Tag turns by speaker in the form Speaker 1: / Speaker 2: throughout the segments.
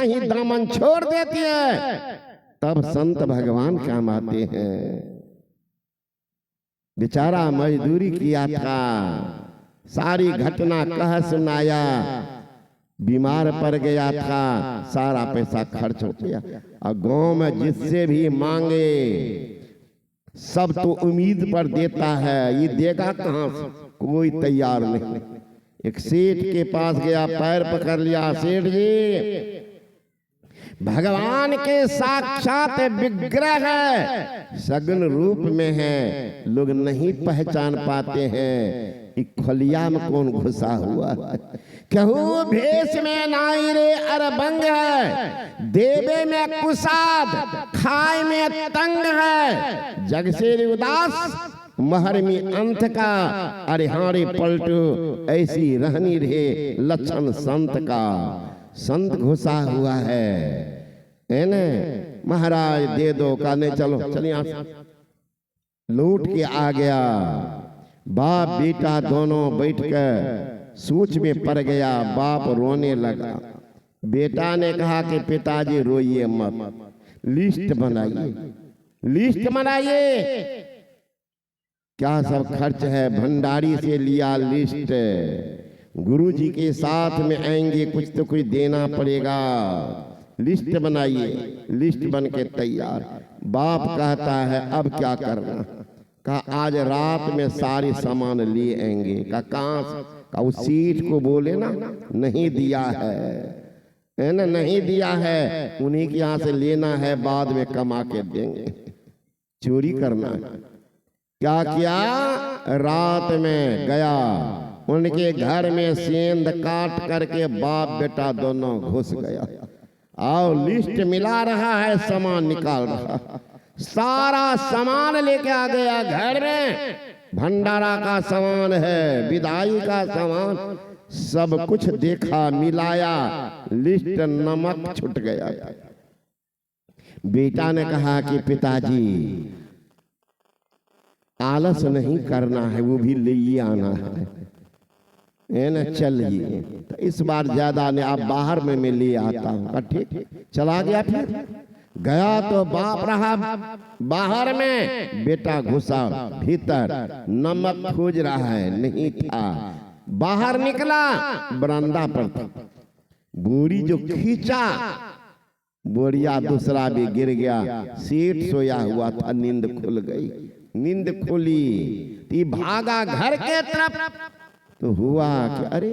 Speaker 1: ही दामन छोड़ देती है, तब संत भगवान काम आते हैं। बेचारा मजदूरी किया था, सारी घटना कह सुनाया, बीमार पड़ गया था, सारा पैसा खर्च हो गया। और गांव में जिससे भी मांगे सब तो उम्मीद पर देता है, ये देगा कहां से, कोई तैयार नहीं। एक सेठ के पास गया, पैर पकड़ लिया, सेठ जी भगवान के साक्षात विग्रह है, सगुन रूप में है, लोग नहीं पहचान पाते हैं, खलिया में कौन घुसा हुआ है। कहूँ भेष में नाई रे अरबंग है, देवे में कुसाद, खाए में तंग है, जग से उदास महर में अंत का, अरे हारे पलटू ऐसी रहनी रे लक्षण संत का। संत घुसा हुआ है ना, महाराज दे दो, कहने चलो चलिए, लूट के आ गया। बाप बेटा दोनों बैठकर सोच में पड़ गया, बाप रोने लगा। बेटा ने कहा कि पिताजी रोइए मत, लिस्ट बनाइए, लिस्ट बनाइए, क्या सब खर्च है, भंडारी से लिया लिस्ट, गुरुजी के साथ में आएंगे, कुछ तो कुछ देना पड़ेगा, लिस्ट बनाइए। लिस्ट बन के तैयार, बाप कहता है अब क्या करना, कहा आज रात में सारे सामान ले आएंगे। कहा का उस सीट को बोले ना, नहीं दिया है ना, नहीं दिया है, उन्हीं के यहाँ से लेना है, बाद में कमा के देंगे, चोरी करना है। क्या किया, रात में गया, उनके घर में सेंध काट करके बाप बेटा दोनों घुस गया। आओ लिस्ट मिला रहा है, सामान निकाल रहा, सारा सामान लेके आ गया घर में, भंडारा का सामान है, विदाई का सामान, सब कुछ देखा, मिलाया, लिस्ट नमक छूट गया। बेटा ने कहा कि पिताजी आलस नहीं करना है, वो भी ले आना है ना, चलिए। तो इस बार ज्यादा ने, आप बाहर में मैं ले आता हूँ। ठीक, चला गया। फिर गया तो बाप रहा बाहर में, बेटा घुसा भीतर, नमक खोज रहा है, नहीं था। बाहर निकला, बरामदा पर था, बोरी जो खींचा, बोरिया दूसरा भी गिर गया। सेठ सोया हुआ था, नींद खुल गई। नींद खुली तो भागा घर के तरफ, तो हुआ कि अरे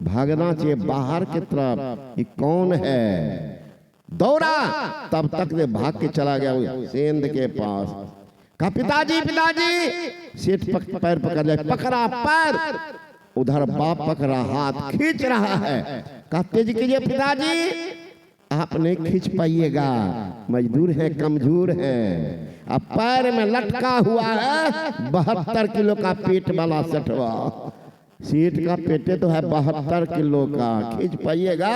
Speaker 1: भागना चाहिए बाहर की तरफ, ये कौन है। दौड़ा, तब तक ने भाग के चला गया सेंध के पास। कहा पिताजी पिताजी, सेठ पैर पकड़ लिया, पकड़ा पैर, उधर बाप पकड़ा हाथ, खींच रहा है। कहा तेज कीजिए पिताजी, आप नहीं खींच पाइएगा, मजदूर है, कमजोर है। अब पैर में लटका हुआ है 72 किलो का पेट वाला सठवा, सेठ का पेटे तो है 72 किलो का, खींच पाइएगा।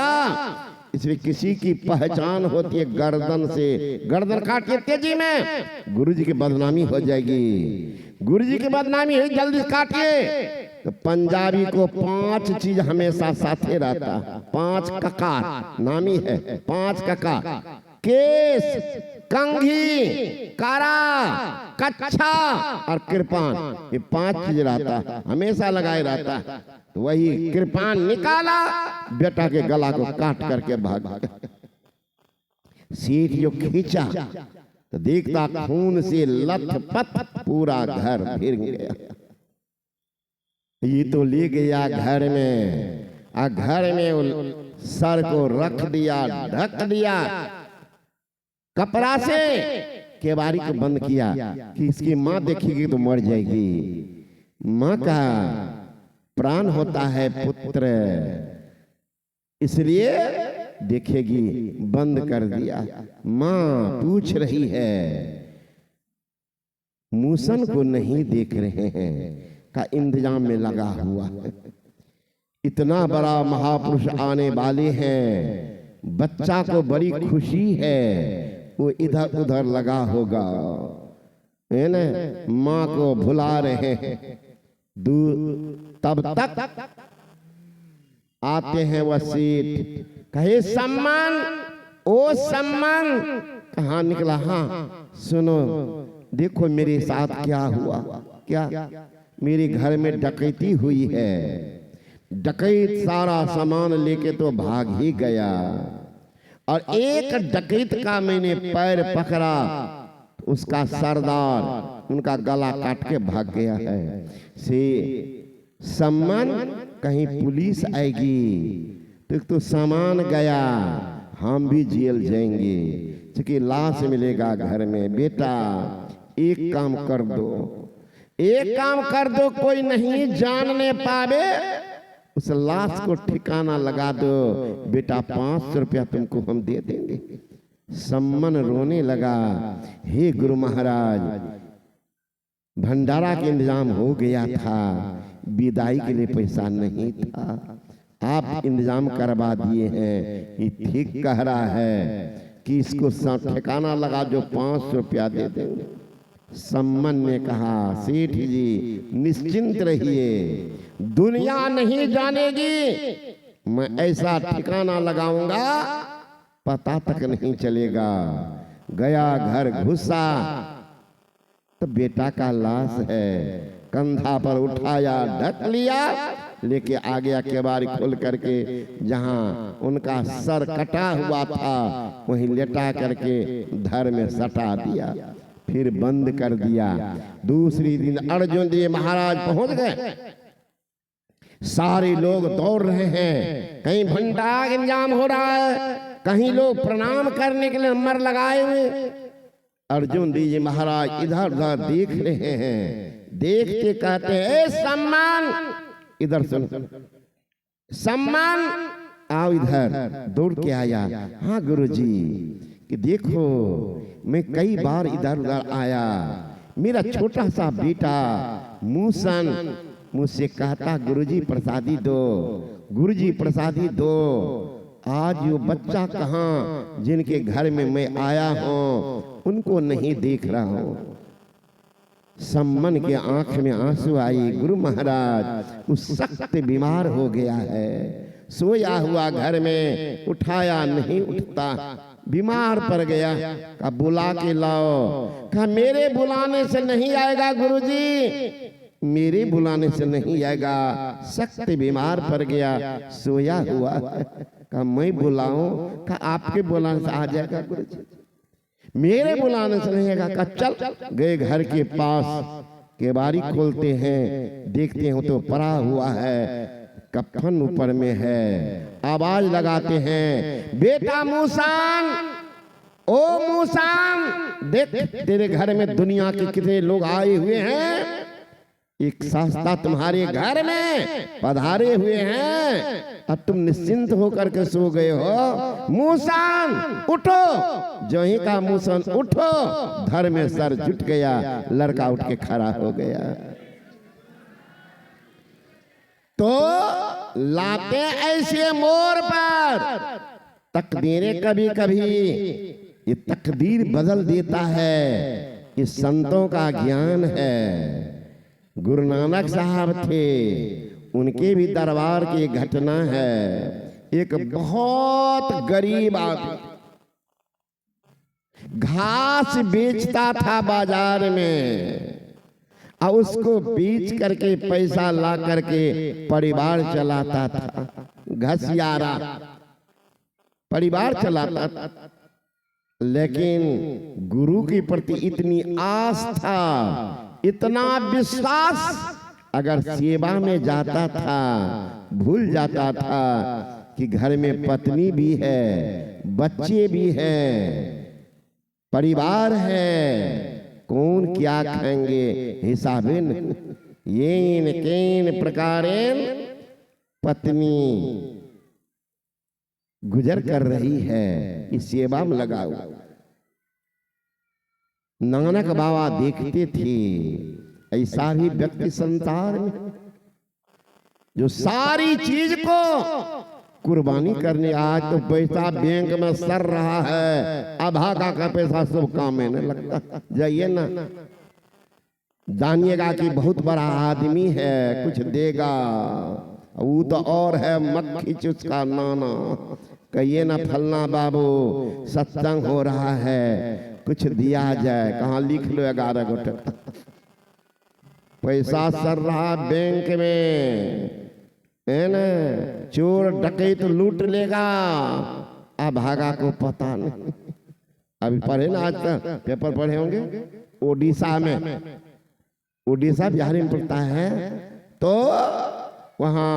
Speaker 1: इसमें किसी की पहचान होती है गर्दन से, गर्दन काट के तेजी में, गुरुजी की बदनामी हो जाएगी, गुरुजी की बदनामी है, जल्दी काटिए। तो पंजाबी को 5 चीज हमेशा साथे रहता, 5 ककार नामी है, 5 ककार, केस, कंघी, कारा, कच्छा और कृपान, ये 5 चीज रहता, हमेशा लगाए रहता। तो वही कृपान निकाला, बेटा के गला को काट करके भाग गया। सेठ जो खींचा तो देखता खून से लथपथ पूरा घर फिर गया। ये तो ले गया घर में, और घर में सर को रख दिया, ढक दिया कपड़ा से, केवाड़ी को बंद किया कि इसकी माँ देखेगी तो मर जाएगी। माँ का प्राण होता है पुत्र, इसलिए देखेगी, बंद कर दिया। माँ पूछ रही है, मूसन को नहीं देख रहे हैं, का इंतजाम में लगा हुआ है। इतना बड़ा महापुरुष आने वाले हैं, बच्चा को बड़ी खुशी है, वो इधर उधर लगा होगा, है ना, माँ को भुला रहे हैं। तब तक आते हैं वह सेठ, कहे सम्मान ओ सम्मान कहाँ निकला? हाँ सुनो, देखो मेरे साथ क्या हुआ। क्या? मेरे घर में डकैती हुई है। डकैत सारा सामान लेके तो भाग ही गया, और एक डकैत का मैंने पैर पकड़ा, उसका सरदार उनका गला काट के भाग गया है। से सम्मान कहीं पुलिस आएगी तो सामान गया, हम भी जेल जाएंगे, क्योंकि लाश मिलेगा घर में। बेटा एक काम कर दो, एक काम कर दो, कोई नहीं जानने पावे, उस लाश को ठिकाना लगा दो। बेटा 500 रुपया तुमको हम दे देंगे। सम्मान रोने लगा, हे गुरु महाराज, भंडारा के इंतजाम हो गया था, विदाई के लिए पैसा नहीं था, आप इंतजाम करवा दिए हैं। ये ठीक कह रहा है कि इसको ठिकाना लगा जो 500 रुपया दे देंगे। सम्मान ने कहा, सेठ जी निश्चिंत रहिए, दुनिया नहीं जानेगी, मैं ऐसा ठिकाना लगाऊंगा पता तक नहीं चलेगा। गया, घर घुसा तो बेटा का लाश है, कंधा पर उठाया, ढक लिया, लेके आ गया केवाड़ी खोल करके। जहां उनका सर कटा हुआ था वहीं लेटा करके धर में सटा दिया, फिर बंद कर दिया। दूसरी दिन अर्जुन देव महाराज पहुंच गए। सारे लोग दौड़ रहे हैं, कहीं भंडारा का इंतजाम हो रहा है, कहीं लोग प्रणाम करने के लिए नंबर लगाए हुए। अर्जुन देव जी महाराज इधर उधर देख रहे हैं, देखते कहते हैं, सम्मान इधर सुन, सम्मान आओ इधर। दौड़ के आया, हाँ गुरुजी, कि देखो मैं कई बार इधर उधर आया, मेरा छोटा सा बेटा मूसन मुझसे कहता गुरुजी प्रसादी दो, गुरुजी प्रसादी दो। आज वो बच्चा कहाँ जिनके घर में मैं आया हूँ उनको नहीं देख रहा हूँ। सम्मान के आंख में आंसू आई, गुरु महाराज वो सख्त बीमार हो गया है, सोया हुआ घर में, उठाया नहीं उठता, बीमार पड़ गया। कहा बुला के लाओ। कहा मेरे बुलाने से नहीं आएगा गुरुजी, मेरे बुलाने से नहीं आएगा, सख्त बीमार पड़ गया, सोया हुआ है। कहा मैं बुलाऊं? कहा आपके बुलाने से आ जाएगा गुरुजी, मेरे बुलाने से नहीं आएगा। कहा चल। गए घर के पास, केवाड़ी खोलते हैं, देखते हैं तो पड़ा हुआ है, कफन ऊपर में है। आवाज लगाते हैं, बेटा मूसान, ओ मूसान, देख तेरे घर में दुनिया के कितने लोग आए हुए हैं, एक शास्ता तुम्हारे घर में पधारे हुए हैं, अब तुम निश्चिंत होकर के सो गए हो। मूसान उठो। जो ही का मूसान उठो, धर में सर जुट गया, लड़का उठ के खड़ा हो गया। तो लाते ऐसे मोड़ पर तकदीरें कभी कभी ये तकदीर बदल देता है, ये संतों का ज्ञान है। गुरु नानक साहब थे, उनके भी दरबार की घटना है। एक बहुत गरीब आदमी घास बेचता था बाजार में, और उसको बेच करके पैसा ला करके परिवार चलाता था। घसियारा परिवार चलाता था, लेकिन गुरु के प्रति इतनी आस्था, इतना विश्वास, अगर सेवा में जाता था भूल जाता था कि घर में पत्नी भी है, बच्चे भी हैं, परिवार है, कौन क्या खाएंगे, हिसाबेन येन केन प्रकारेण पत्नी गुजर कर रही है, इस सेवा में लगाओ। नानक बाबा देखते थे ऐसा भी व्यक्ति संसार में जो सारी चीज को कुर्बानी करने, आज तो पैसा बैंक में सर रहा है, अभागा का पैसा सब काम में नहीं लगता। जाइए ना, जानिएगा कि बहुत बड़ा आदमी है, कुछ देगा, वो तो और है मक्खी चुसका नाना, कहिए ना फलना बाबू सत्संग हो रहा है, कुछ दिया जाए। कहाँ लिख लो 11 गो टका। पैसा सर रहा बैंक में, है ना, चोर डकैत लूट लेगा, अब भागा को पता नहीं। अभी पढ़े ना, आज तक पेपर पढ़े होंगे, ओडिशा में, ओडिशा बिहार में पड़ता है, तो वहाँ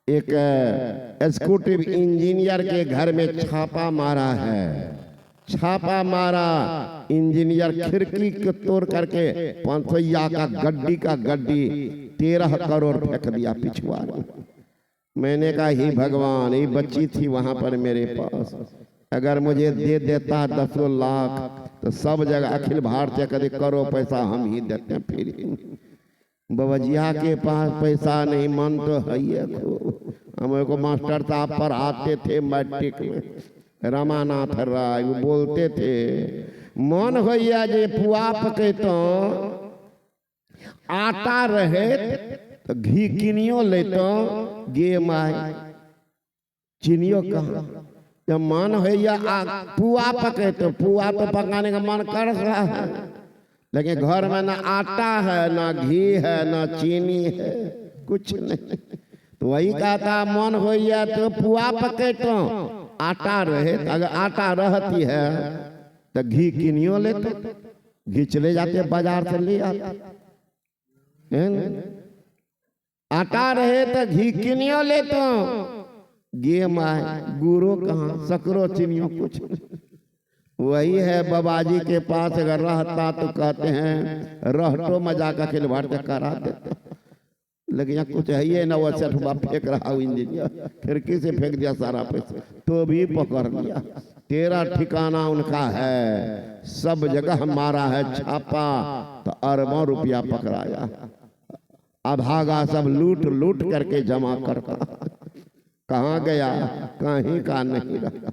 Speaker 1: एक एग्जीक्यूटिव इंजीनियर के घर में छापा मारा है। छापा मारा, इंजीनियर खिड़की को तोड़ करके 500 का गड्डी 13 करोड़ फेंक दिया पिछुआरे। मैंने कहा ही भगवान, ये बच्ची थी वहां पर मेरे पास, अगर मुझे दे देता 10 लाख तो सब जगह अखिल भारतीय कभी करो पैसा हम ही देते हैं। फिर बबजिया के पास पैसा नहीं, मन तो है ही। हम को मास्टर साहब पर आते थे मैट्रिक में, रमानाथ राय, वो बोलते थे मन होइया जे पुआ पके तो आटा रहे तो घी किनियो ले तो गे माय चीनियो कहाँ। जब मन होइया पुआ पके तो पुआ तो पकाने का मन कर रहा है, लेकिन घर में ना आटा है, ना घी है, ना चीनी है, कुछ नहीं। तो वही कहता मन होइया तो पुआ पके तो आटा रहे, अगर आटा रहती है तो घी किनियो लेते, घी चले जाते बाजार से ले आते। आटा रहे तो घी किनियो लेते, गे माय गुरो कहाँ, सकरो चीनियो कुछ। वही है बाबाजी के पास अगर रहता तो कहते हैं रहटो मजा का खेल भारत करा देते, लेकिन यहाँ कुछ है ही ना। वो 60 फेंक रहा इंजीनियर, खिड़की से फेंक दिया सारा पैसा, तो भी पकड़ लिया। 13 ठिकाना उनका है, सब जगह मारा है छापा, तो अरबों रुपया पकड़ाया। अभागा सब लूट लूट करके जमा करता, कहाँ गया, कहीं का नहीं रहा,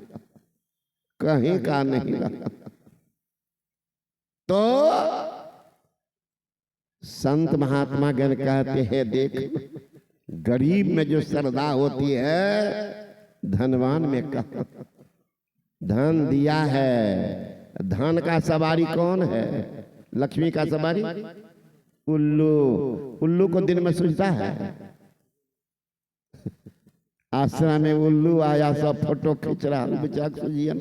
Speaker 1: कहीं का नहीं रहा। तो संत महात्मा गण कहते हैं देख, गरीब में जो श्रद्धा होती है, धनवान में कहा। धन दिया है, धन का सवारी कौन है? लक्ष्मी का सवारी उल्लू। उल्लू को दिन में सूझता है, आश्रम में उल्लू आया, सब फोटो खींच रहा, बेचारा सूझिए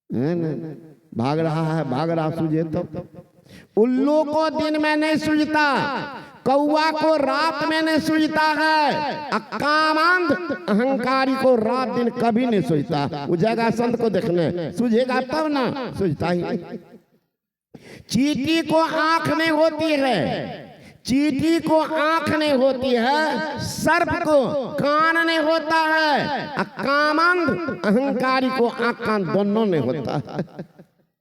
Speaker 1: है ना, भाग रहा सूझे तो। उल्लू को दिन में नहीं सूझता, कौआ को रात में नहीं सूझता है, कामांध अहंकारी को रात दिन कभी नहीं सूझता। वो जगह संत को देखने सूझेगा तब ना, सूझता ही। चींटी को आंख नहीं होती है, चींटी को आंख नहीं होती है, सर्प को कान नहीं होता है, कामांध अहंकारी को आंख कान दोनों नहीं होता है।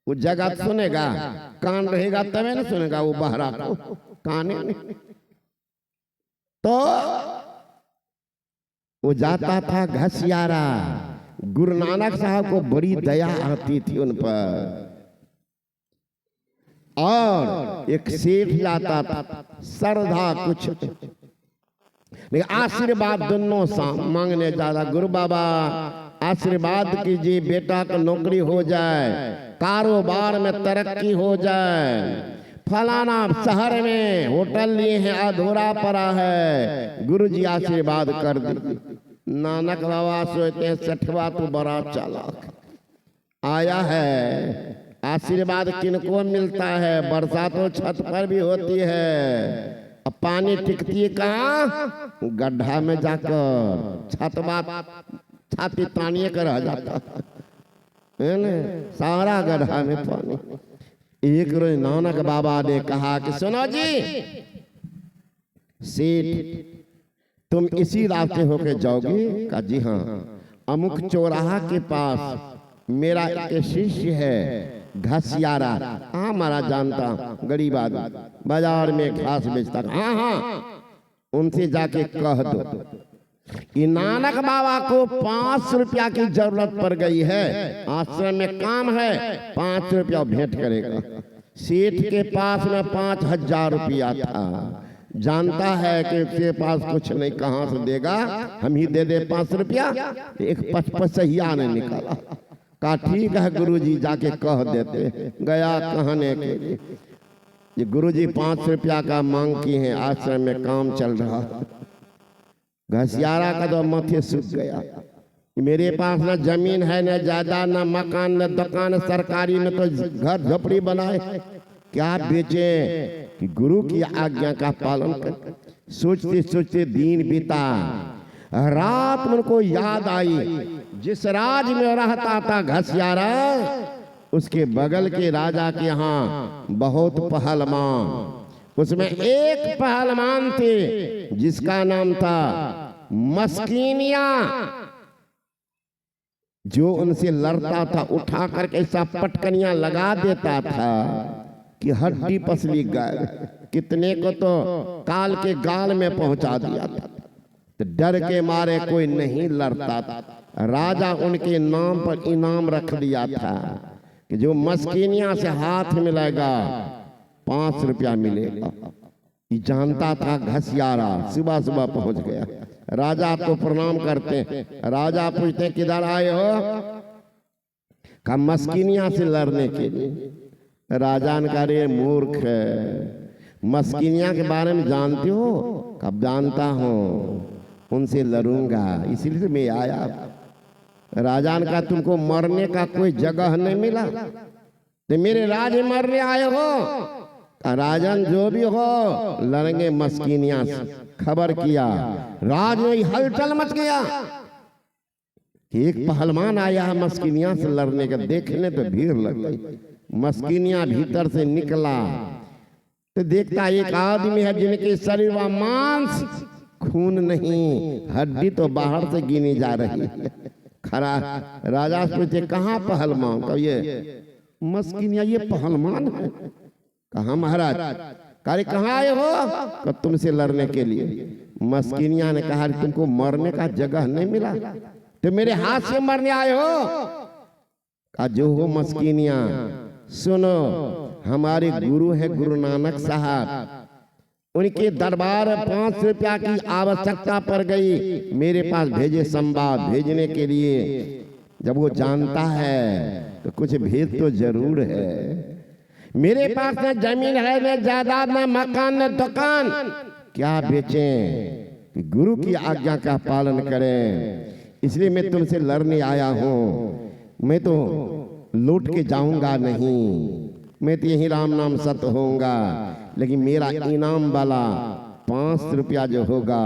Speaker 1: वो जगत सुनेगा, कान रहेगा तभी नहीं सुनेगा, वो बहरा को काने नहीं। तो वो जाता था घसियारा, गुरु नानक साहब को बड़ी दया आती थी उन पर। और एक सेठ जाता था, श्रद्धा कुछ लेकिन आशीर्वाद दोनों मांगने जाता, गुरु बाबा आशीर्वाद कीजिए, बेटा को नौकरी हो जाए, कारोबार में तरक्की हो जाए, फलाना शहर में होटल लिए हैं अधूरा पड़ा है, गुरुजी आशीर्वाद कर दी। नानक बाबा सोचते हैं 60वां तो बड़ा चालाक आया है। आशीर्वाद किनको मिलता है? वर्षा तो छत पर भी होती है, अब पानी टिकती है कहाँ? गड्ढा में जाकर, छाती तानिए कर रह जाता है ना, सारा गड्ढा में पानी। एक रोज नानक बाबा ने कहा कि सुनो जी सेठ, तुम इसी रास्ते होके जाओगे? कहा जी हाँ। अमुक चौराहा के पास मेरा एक शिष्य है घसियारा, हाँ महाराज जानता, गरीब आदमी, बाजार में घास बेचता, हाँ हाँ उनसे जाके कह दो कि नानक बाबा को 5 रुपया की जरूरत पड़ गई है, आश्रम में काम है, 5 रुपया भेंट करेगा। सेठ के पास में 5000 रुपया था, जानता है कि उसके पास कुछ नहीं, कहां से देगा, हम ही दे दे 5 रुपया। एक 55 ने निकाला, कहा ठीक है गुरुजी, जाके कह देते। गया कहने के लिए, ये गुरुजी 5 रुपया का मांग की है, आश्रम में काम चल रहा। घसियारा का तो माथे सूख गया। मेरे पास न जमीन है, न जायदाद, न मकान, न दुकान, सरकारी में तो घर झोपड़ी बनाए, क्या बेचे कि गुरु की आज्ञा का पालन कर। सोचते सोचते दिन बीता। रात में उनको याद आई, जिस राज में रहता था घसियारा, उसके बगल के राजा के यहाँ बहुत पहलवान, उसमें एक पहलवान थे जिसका नाम था मस्कीनिया, जो उनसे लड़ता था उठा करके ऐसा पटकनियां लगा देता था कि हड्डी पसली गए, कितने को तो काल के गाल में पहुंचा दिया था। तो डर के मारे कोई नहीं लड़ता था। राजा उनके नाम पर इनाम रख दिया था कि जो मस्कीनिया से हाथ मिलेगा 5 रुपया मिलेगा। ये जानता था घसियारा। सुबह सुबह पहुंच गया। राजा को प्रणाम करते, राजा पूछते किधर आए हो? कहा मस्कीनिया से लड़ने के लिए। राजा ने कहा रे मूर्ख, मस्कीनिया के बारे में जानते हो? कब जानता हूँ, उनसे लड़ूंगा, इसीलिए मैं आया। राजा ने कहा तुमको मरने का कोई जगह नहीं मिला तो मेरे राज में मरने आए हो? राजन जो भी हो लड़ेंगे मस्कीनिया से। खबर किया, राज में हलचल मच गया। एक पहलवान आया है मस्कीनिया से लड़ने का, देखने तो भीड़ लग गई। मस्कीनिया भीतर से निकला तो देखता एक आदमी है जिनके शरीर व मांस, खून नहीं, हड्डी तो बाहर से गिनी जा रही है। खरा राजा से पूछे कहाँ पहलवान? कहा ये मस्कीनिया, ये पहलवान है। कहा महाराज? कहा कहाँ आए हो? कहा तुमसे लड़ने के लिए। मस्कीनिया ने कहा तुमको मरने का जगह नहीं मिला तो मेरे हाथ से मरने आए हो? कहा जो हो मस्कीनिया, सुनो, हमारे गुरु है गुरु नानक साहब, उनके दरबार 5 रुपया की आवश्यकता पड़ गई, मेरे पास भेजे संवाद भेजने के लिए। जब वो जानता है तो कुछ भेद तो जरूर है। मेरे पास न जमीन है, न जायदाद, न मकान, न दुकान, क्या बेचें कि गुरु की आज्ञा का पालन करें। इसलिए मैं तुमसे लड़ने आया हूँ। मैं तो लौट के जाऊंगा नहीं, मैं तो यही राम नाम सत होऊंगा, लेकिन मेरा इनाम वाला 5 रुपया जो होगा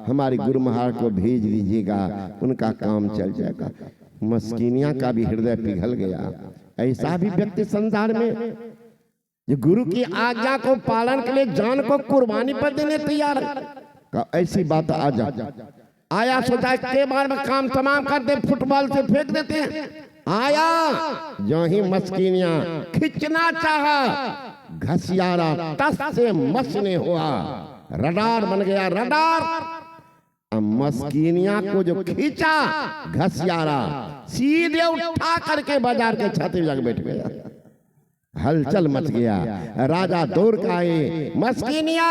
Speaker 1: हमारे गुरु महाराज को भेज दीजिएगा, उनका काम चल जाएगा। मस्कीनिया का भी हृदय पिघल गया। ऐसा भी व्यक्ति संसार में जो गुरु की आज्ञा को पालन के लिए जान को कुर्बानी पर देने तैयार है। ऐसी बात आ जा आया, सोचा के बार में काम तमाम कर दे, फुटबॉल से फेंक देते हैं। आया जो ही मस्कीनिया खींचना चाहा, घसियारा टस से मसने हुआ, रडार बन गया रडार। मस्कीनिया को जो खींचा घसियारा सीधे उठा करके बाजार के छाती में जाकर बैठ गया। हलचल मच गया। राजा दौड़ के आए, मस्कीनिया,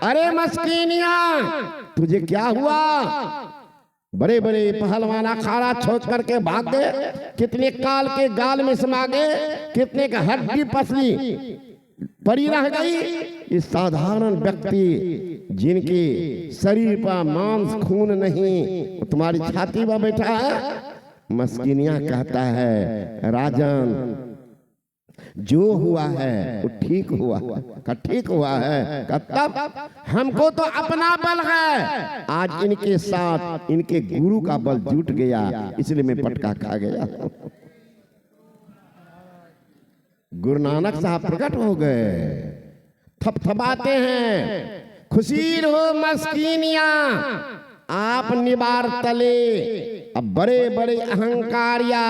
Speaker 1: अरे मस्कीनिया तुझे क्या हुआ? बड़े बड़े पहलवान अखाड़ा छोड़ करके भाग गए, कितने काल के गाल में समा गए, कितने का हड्डी पसली पड़ी रह गई। इस साधारण व्यक्ति जिनके शरीर पर मांस खून नहीं, तुम्हारी छाती पर बैठा है। मस्कीनिया कहता है राजन जो हुआ है वो ठीक हुआ। का ठीक हुआ है? का तब हमको तो अपना बल है, आज इनके साथ इनके गुरु का बल जुट गया, इसलिए मैं पटका खा गया। गुरु नानक साहब प्रकट हो गए, थपथपाते हैं, खुशी हो मस्कीनिया आप निबार तले। अब बड़े बड़े अहंकारिया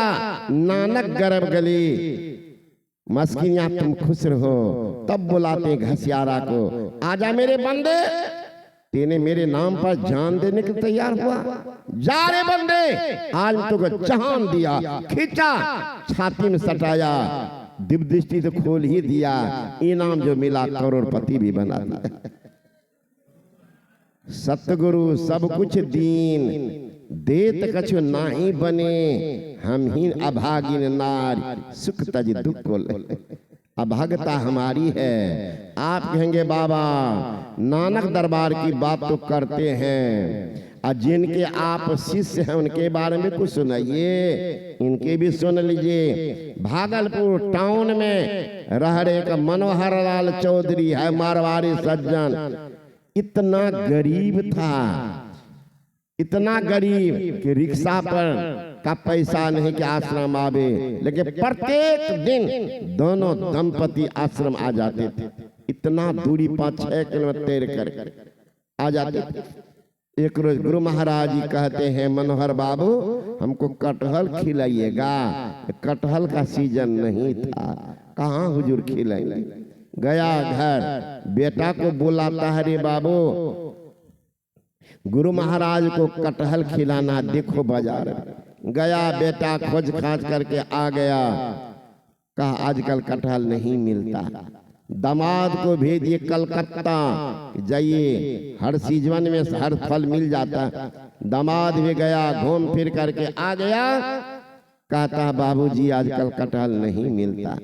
Speaker 1: नानक गर्भ गले। मस्कीनिया तुम खुश रहो। तब बुलाते घसियारा को, आजा मेरे बंदे, तेने मेरे नाम पर जान देने के तैयार हुआ, जा रे बंदे, आज तुमको चांद दिया, खींचा, छाती में सटाया, दिव्य दृष्टि तो खोल ही दिया, इनाम जो मिला करोड़पति भी बना दिया। सतगुरु सब कुछ दीन, देत कछु नाही बने, हम ही अभागिन नारी, सुख तज दुख को ले। अभागता हमारी है। आप कहेंगे बाबा नानक दरबार की बात तो करते हैं, और जिनके आप शिष्य हैं उनके बारे में कुछ सुनाइए, इनके भी सुन लीजिए। भागलपुर टाउन में रह रहे एक मनोहर लाल चौधरी है, मारवाड़ी सज्जन। इतना गरीब था, इतना गरीब कि रिक्शा पर का पैसा नहीं कि आश्रम आवे, लेकिन प्रत्येक दिन दोनों दंपति आश्रम आ जाते थे। इतना दूरी 5-6 किलोमीटर तैर कर आ जाते थे। एक रोज गुरु महाराज जी कहते हैं, मनोहर बाबू हमको कटहल खिलाइएगा। कटहल का सीजन नहीं था, कहाँ हुजूर खिलाएंगे। गया घर, बेटा को बुलाता है, रे बाबू गुरु महाराज को कटहल खिलाना, देखो बाजार। गया बेटा खोज खाज करके आ गया, कहा आजकल कटहल नहीं मिलता। दामाद को भेजिए कलकत्ता, जाइए हर सीजन में हर फल मिल जाता। दामाद भी गया, घूम फिर करके आ गया, कहता बाबूजी आजकल कटहल नहीं मिलता।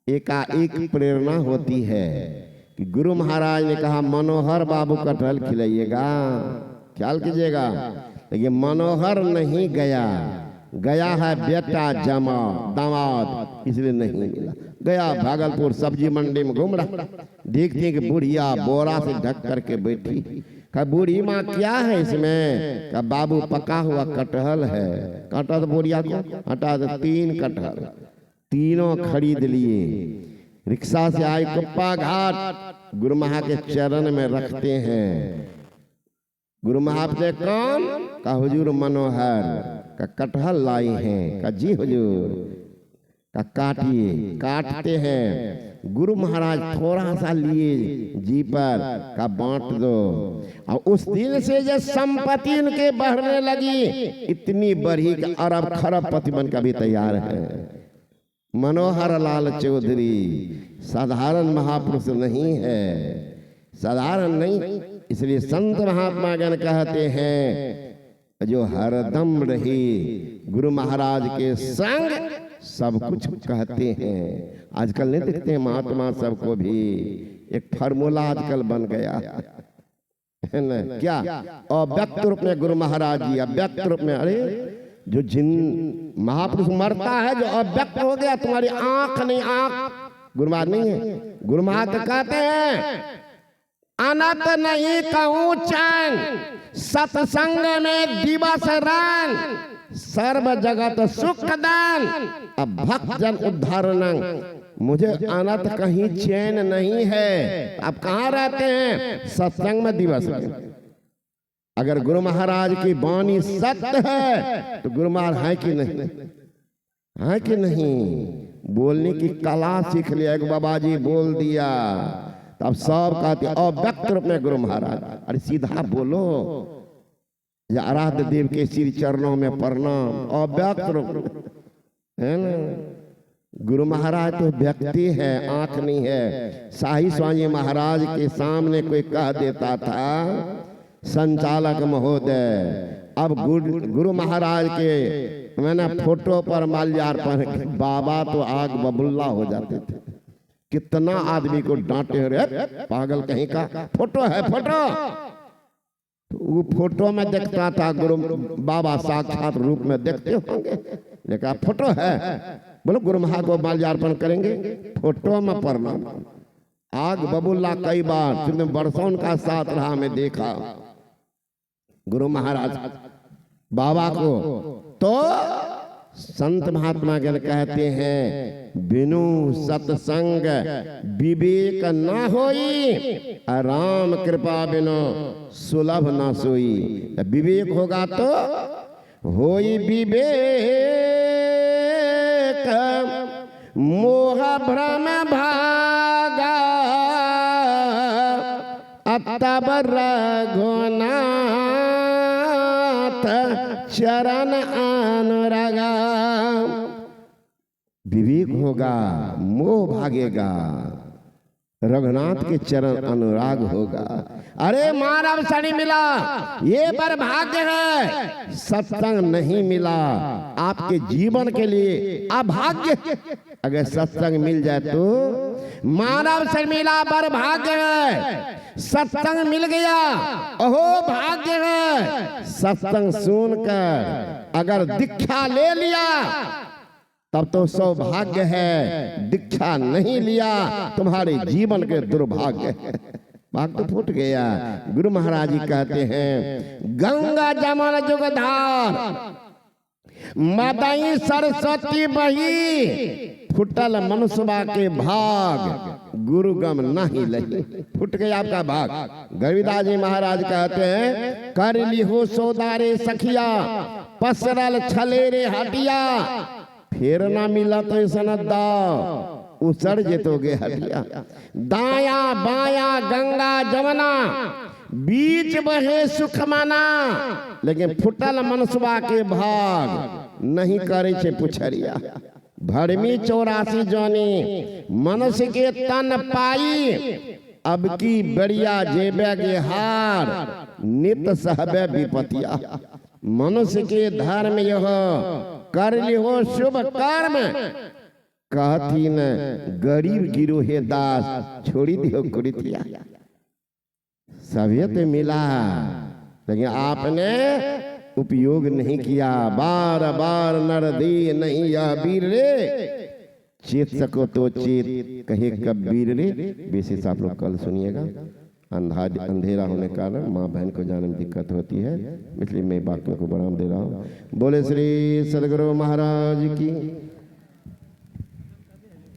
Speaker 1: एकाएक प्रेरणा होती है कि गुरु महाराज ने कहा मनोहर बाबू कटहल खिलाइएगा, ख्याल कीजिएगा। लेकिन मनोहर नहीं गया, गया है बेटा जमा दामाद, इसलिए नहीं मिला। गया भागलपुर सब्जी मंडी में घूम रहा, देखते कि बुढ़िया बोरा से ढक करके बैठी। कहा बूढ़ी माँ क्या है इसमें? कहा बाबू पका हुआ कटहल है। काटा तो बुढ़िया को हटा दो, 3 कटहल, तीनों खरीद लिए। रिक्शा से आए कुप्पा घाट, गुरु महा के चरण में रखते हैं। गुरु महा से कौन? का हुजूर मनोहर। का कटहल लाई हैं? का जी हुजूर। का काटिए, काटते हैं। गुरु महाराज थोड़ा सा लिए जी पर, का बांट दो। और उस दिन से जो संपत्ति उनके बढ़ने लगी, इतनी बढ़ी कि अरब खरब पति बन का भी तैयार है। मनोहर लाल चौधरी साधारण महापुरुष नहीं है, साधारण नहीं। इसलिए संत महात्मा गण कहते हैं जो हरदम रही गुरु महाराज के संग सब कुछ कहते हैं। आजकल नहीं देखते हैं महात्मा सबको भी एक फार्मूला आजकल बन गया है ना, क्या अव्यक्त रूप में गुरु महाराज जी, अव्यक्त रूप में। अरे जो जिन महापुरुष मरता है, जो अव्यक्त हो गया, तुम्हारी आंख नहीं, आंख गुरु महाराज नहीं है। गुरु महाराज कहते हैं अनत नहीं कहूँ चैन, सत्संग में दिवस रान, सर्व जगत सुख दान, अब भक्त जन उद्धारण। मुझे अनत कहीं चैन नहीं है। अब कहाँ रहते हैं? सत्संग में दिवस में। अगर गुरु महाराज की वाणी सत्य है तो गुरु महाराज है कि नहीं? है कि नहीं? बोलने की कला सीख लिया, एक बाबा जी बोल दिया, तब सब कहते अव्यक्त रूप में गुरु महाराज। अरे सीधा बोलो, या आराध्य देव के श्री चरणों में प्रणाम, अव्यक्त रूप है ना। गुरु महाराज तो व्यक्ति है, आंख नहीं है। शाही स्वामी महाराज के सामने कोई कह देता था संचालक महोदय, अब गुरु महाराज के मैंने फोटो पर माल्यार्पण, बाबा तो आग बबुल्ला हो जाते थे। कितना आदमी को डांटे, रे पागल कहीं का, फोटो है फोटो। तो वो फोटो में देखता था गुरु बाबा साक्षात रूप में देखते होंगे, लेकिन फोटो है। बोलो गुरु महा को माल्यार्पण करेंगे, फोटो में प्रणाम। आग बबुल्ला कई बार जितने बरसों का साथ रहा, मैं देखा गुरु महाराज बाबा को। तो संत महात्मा गण कहते हैं बिनु सत्संग विवेक न होई, राम कृपा बिनु सुलभ न सोई। विवेक होगा तो होई विवेक, मोह भ्रम भागा, तब रघुनाथ चरण अनुरागा। विवेक होगा, मोह भागेगा, रघुनाथ के चरण अनुराग होगा। अरे मानव शनि मिला ये पर भाग्य है, सत्संग नहीं मिला आपके जीवन के लिए अभाग्य। अगर सत्संग मिल जाए तो मानव शनि मिला पर भाग्य है, सत्संग मिल गया ओहो भाग्य है। सत्संग सुनकर अगर दीक्षा ले लिया तब तो सौभाग्य है, दीक्षा नहीं लिया तुम्हारे जीवन के दुर्भाग्य है। भाग तो फूट गया। गुरु महाराज जी कहते हैं गंगा जमन जुगधार मदई सरस्वती बही, फुटल मनुष्यवा के भाग गुरु गम नहीं लही। फुट गया आपका भाग। गविदास जी महाराज कहते हैं कर लिहो सौदारे सखिया, पसरल छलेरे हटिया, फिर ना मिला तो ऐसा दाव उसड़ जेतोगे हटिया। दाया बाया गंगा जमुना, बीच बहे सुख मना, लेकिन फुटल मनसुबा के भाग नहीं करे छे पुछरिया। भरमी 84 जोनी मनुष्य के तन पाई, अब की बढ़िया जेबे के हार, नित सहबे विपतिया। मनुष्य के धर्म यह कर लिहो शुभ कर्म, कहती न गरीब गिरो हे दास, छोड़ी दियो कुरीतिया। सभी तो मिला लेकिन आपने उपयोग नहीं किया। बार बार नर दे नहीं या वीर रे, चेत सको तो चेत कहे कबीर रे। विशेष आप लोग कल सुनिएगा। अंधेरा होने के कारण माँ बहन को जाने में दिक्कत होती है, इसलिए मैं बाकियों को बराम दे रहा हूँ। बोले श्री सदगुरु महाराज की।